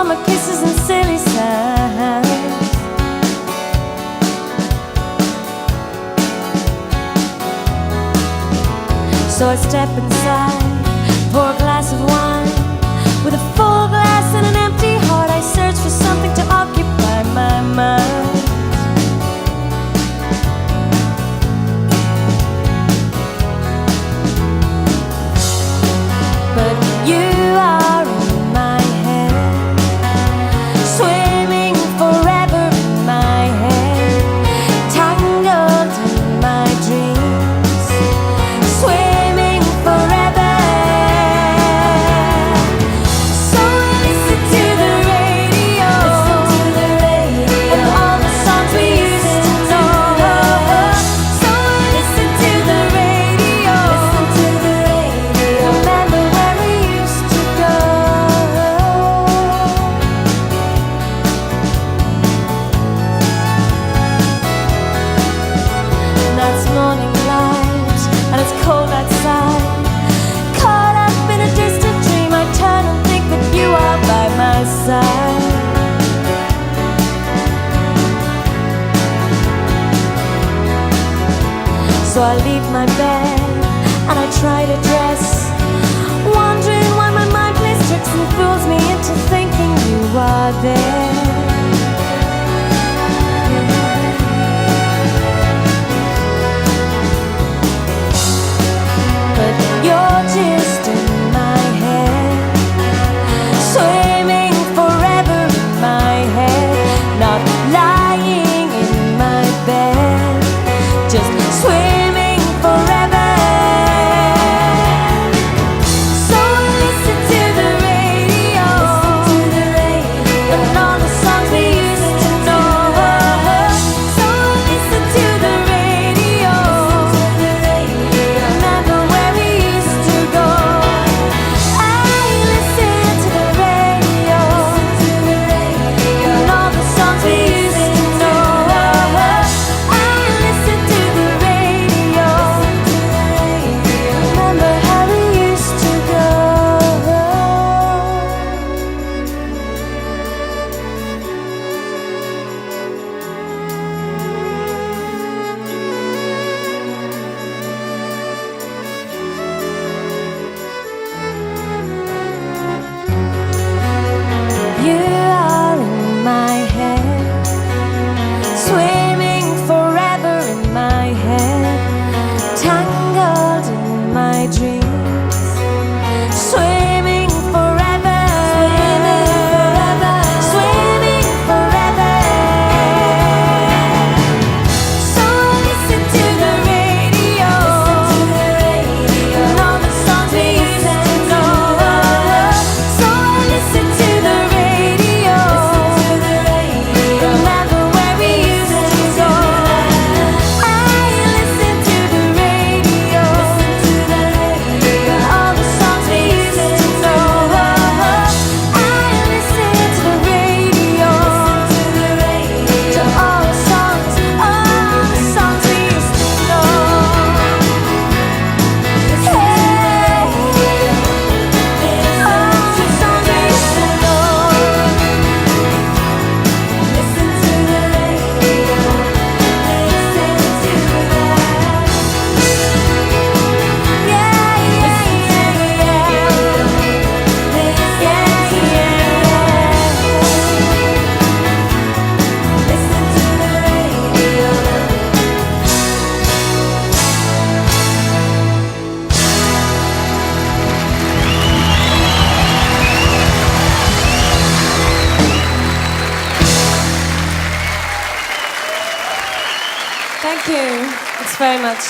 summer kisses and silly sounds. So I step inside, pour a glass of wine. With a full glass and an empty heart, I search for something to occupy my mind. But you are in my head, swimming forever in my head, tangled in my dreams, swimming forever. So I listen to the radio, and all the songs we used to know. So I listen to the radio, remember where we used to go. Now it's morning light, and it's cold outside. Caught up in a distant dream, I turn and think that you are by my side. So I leave my bed and I try to dress, wondering why my mind plays tricks and fools me into thinking you are there. But you're just in my head, swimming forever in my head, not lying in my bed, just swimming forever. So I listen to the radio, and all the songs we used to know. So I listen to the radio, remember where we used to go. I listen to the radio, and all the songs we used to know. I listen to the radio, remember how we used to go. You are in my head, swimming forever in my head, tangled in my dreams, swimming forever, swimming forever. So I listen to the radio, and all the songs we used to know. So I listen to the radio, remember where we used to go. I listen to the radio, all the songs we used to know. I listen to the radio, to all the songs we used to know. Hey, all the songs we used to know. Listen to the radio, listen to that. Yeah, yeah, yeah, yeah. Yeah, yeah. Listen to the radio. Thank you. Thanks very much.